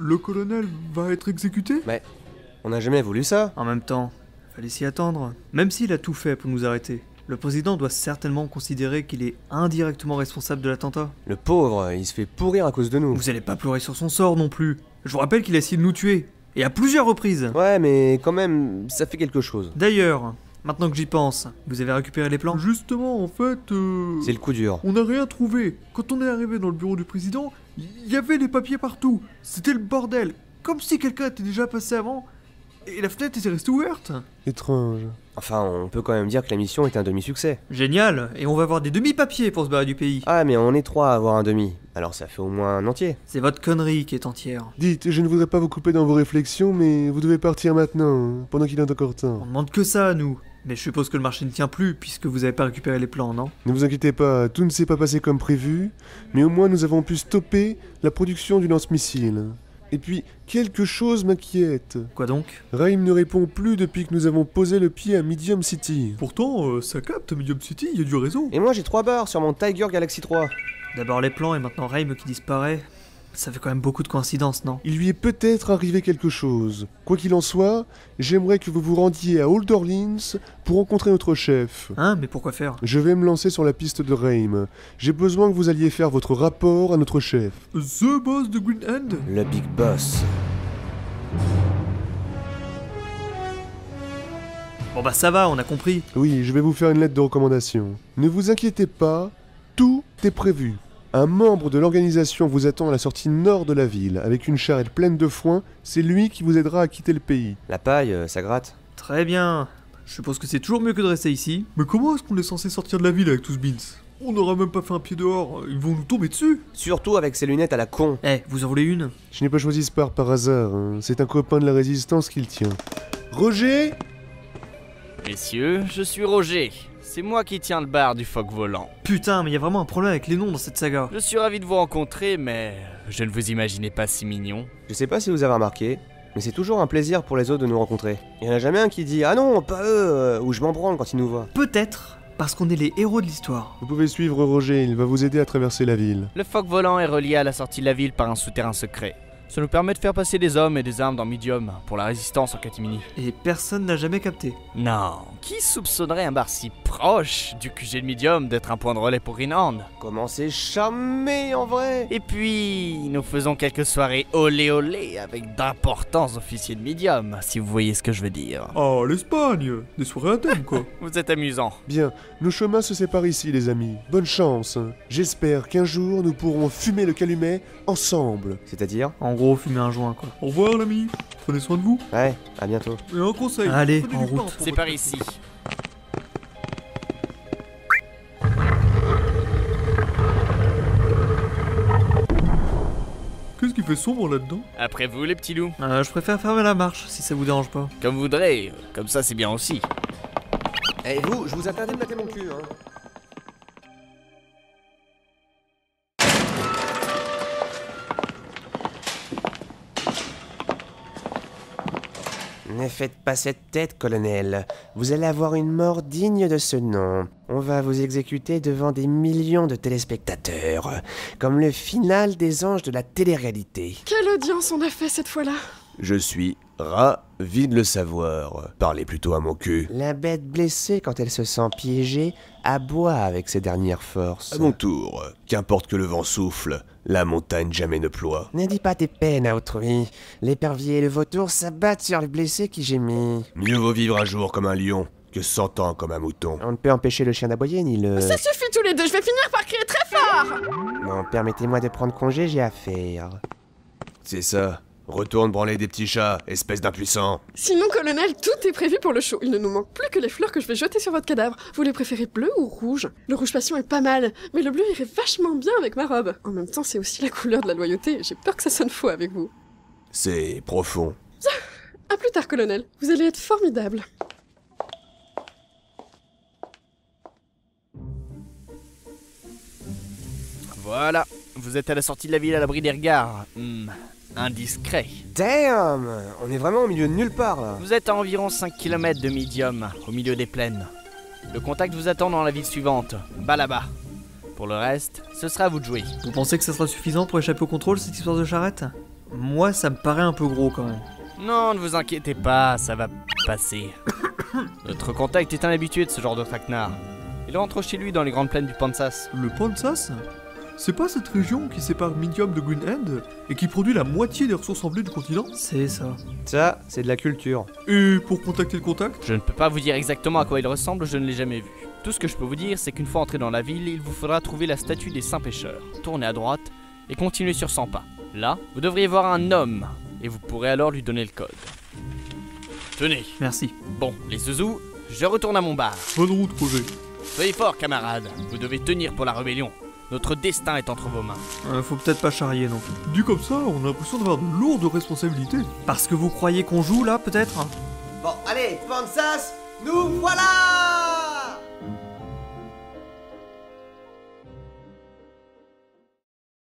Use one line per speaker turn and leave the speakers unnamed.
le colonel va être exécuté?
Mais on n'a jamais voulu ça.
En même temps, fallait s'y attendre. Même s'il a tout fait pour nous arrêter, le président doit certainement considérer qu'il est indirectement responsable de l'attentat.
Le pauvre, il se fait pourrir à cause de nous.
Vous allez pas pleurer sur son sort non plus. Je vous rappelle qu'il a essayé de nous tuer. Et à plusieurs reprises.
Ouais, mais quand même, ça fait quelque chose.
D'ailleurs, maintenant que j'y pense, vous avez récupéré les plans?
Justement, en fait,
C'est le coup dur.
on n'a rien trouvé. Quand on est arrivé dans le bureau du président, il y avait des papiers partout. C'était le bordel. Comme si quelqu'un était déjà passé avant. Et la fenêtre était restée ouverte.
Étrange.
Enfin, on peut quand même dire que la mission est un demi-succès.
Génial, et on va avoir des demi-papiers pour se barrer du pays.
Ah, mais on est trois à avoir un demi. Alors ça fait au moins un entier.
C'est votre connerie qui est entière.
Dites, je ne voudrais pas vous couper dans vos réflexions, mais vous devez partir maintenant, pendant qu'il est encore
On
temps.
demande que ça à nous. Mais je suppose que le marché ne tient plus, puisque vous avez pas récupéré les plans, non?
Ne vous inquiétez pas, tout ne s'est pas passé comme prévu, mais au moins nous avons pu stopper la production du lance-missile. Et puis, quelque chose m'inquiète.
Quoi donc?
Raïm ne répond plus depuis que nous avons posé le pied à Medium City.
Pourtant, ça capte Medium City, il y a du réseau.
Et moi j'ai 3 barres sur mon Tiger Galaxy 3.
D'abord les plans et maintenant Raim qui disparaît. Ça fait quand même beaucoup de coïncidences, non?
Il lui est peut-être arrivé quelque chose. Quoi qu'il en soit, j'aimerais que vous vous rendiez à Old Orleans pour rencontrer notre chef.
Hein? Mais pourquoi faire?
Je vais me lancer sur la piste de Raim. J'ai besoin que vous alliez faire votre rapport à notre chef.
The boss de Green Hand?
Le Big Boss.
Bon bah ça va, on a compris.
Oui, je vais vous faire une lettre de recommandation. Ne vous inquiétez pas, tout est prévu. Un membre de l'organisation vous attend à la sortie nord de la ville, avec une charrette pleine de foin. C'est lui qui vous aidera à quitter le pays.
La paille, ça gratte.
Très bien. Je suppose que c'est toujours mieux que de rester ici.
Mais comment est-ce qu'on est censé sortir de la ville avec tous ce beans? On n'aura même pas fait un pied dehors, ils vont nous tomber dessus.
Surtout avec ses lunettes à la con.
Eh, vous en voulez une?
Je n'ai pas choisi ce par hasard, hein. C'est un copain de la résistance qui le tient. Roger ?
Messieurs, je suis Roger. C'est moi qui tiens le bar du phoque volant.
Putain, mais y a vraiment un problème avec les noms dans cette saga.
Je suis ravi de vous rencontrer, mais je ne vous imaginais pas si mignon.
Je sais pas si vous avez remarqué, mais c'est toujours un plaisir pour les autres de nous rencontrer. Il y en a jamais un qui dit « Ah non, pas eux !» ou « Je m'en branle quand ils nous voient ».
Peut-être parce qu'on est les héros de l'histoire.
Vous pouvez suivre Roger, il va vous aider à traverser la ville.
Le phoque volant est relié à la sortie de la ville par un souterrain secret. Ça nous permet de faire passer des hommes et des armes dans Medium pour la résistance en catimini.
Et personne n'a jamais capté.
Non, qui soupçonnerait un bar si proche du QG de Medium d'être un point de relais pour Greenhand?
Comment c'est charmé en vrai.
Et puis, nous faisons quelques soirées olé olé avec d'importants officiers de Medium, si vous voyez ce que je veux dire.
Ah, l'Espagne, des soirées à thème quoi.
Vous êtes amusant.
Bien, nos chemins se séparent ici les amis. Bonne chance. J'espère qu'un jour nous pourrons fumer le calumet ensemble.
C'est-à-dire?
En gros, fumer un joint, quoi.
Au revoir l'ami, prenez soin de vous.
Ouais, à bientôt.
Et un conseil.
Allez,
prenez
en
du pain
route.
pour
C'est
votre
par
café.
ici.
Qu'est-ce qui fait sombre là-dedans?
Après vous, les petits loups.
Je préfère fermer la marche, si ça vous dérange pas.
Comme vous voudrez, comme ça c'est bien aussi.
Eh vous, je vous interdis de mater mon cul, hein. Ne faites pas cette tête, colonel. Vous allez avoir une mort digne de ce nom. On va vous exécuter devant des millions de téléspectateurs, comme le final des anges de la télé-réalité.
Quelle audience on a fait cette fois-là?
Je suis ravi de le savoir. Parlez plutôt à mon cul.
La bête blessée, quand elle se sent piégée, aboie avec ses dernières forces.
À mon tour, qu'importe que le vent souffle, la montagne jamais ne ploie.
Ne dis pas tes peines à autrui. L'épervier et le vautour s'abattent sur le blessé qui gémit.
Mieux vaut vivre un jour comme un lion que 100 ans comme un mouton.
On ne peut empêcher le chien d'aboyer ni le...
Ça suffit tous les deux, je vais finir par crier très fort!
Non, permettez-moi de prendre congé, j'ai affaire.
C'est ça. Retourne branler des petits chats, espèce d'impuissant.
Sinon, colonel, tout est prévu pour le show. Il ne nous manque plus que les fleurs que je vais jeter sur votre cadavre. Vous les préférez bleu ou rouge? Le rouge passion est pas mal, mais le bleu irait vachement bien avec ma robe. En même temps, c'est aussi la couleur de la loyauté, et j'ai peur que ça sonne faux avec vous.
C'est profond.
À plus tard, colonel. Vous allez être formidable.
Voilà, vous êtes à la sortie de la ville à l'abri des regards. Indiscret.
Damn! On est vraiment au milieu de nulle part, là.
Vous êtes à environ 5 km de Medium, au milieu des plaines. Le contact vous attend dans la ville suivante, bas là-bas. Pour le reste, ce sera à vous de jouer.
Vous pensez que ça sera suffisant pour échapper au contrôle, cette histoire de charrette? Moi, ça me paraît un peu gros quand même.
Non, ne vous inquiétez pas, ça va passer. Notre contact est un habitué de ce genre de traquenard. Il rentre chez lui dans les grandes plaines du Pansas.
Le Pansas? C'est pas cette région qui sépare Medium de Greenhand et qui produit la moitié des ressources en blé du continent?
C'est ça.
Ça, c'est de la culture.
Et pour contacter le contact?
Je ne peux pas vous dire exactement à quoi il ressemble, je ne l'ai jamais vu. Tout ce que je peux vous dire, c'est qu'une fois entré dans la ville, il vous faudra trouver la statue des Saints Pêcheurs. Tournez à droite et continuez sur 100 pas. Là, vous devriez voir un homme, et vous pourrez alors lui donner le code. Tenez.
Merci.
Bon, les zouzous, je retourne à mon bar.
Bonne route, Roger.
Soyez forts, camarades. Vous devez tenir pour la rébellion. Notre destin est entre vos mains.
Faut peut-être pas charrier non plus.
Dit comme ça, on a l'impression d'avoir de lourdes responsabilités.
Parce que vous croyez qu'on joue là, peut-être?
Bon, allez, Pansas, nous voilà!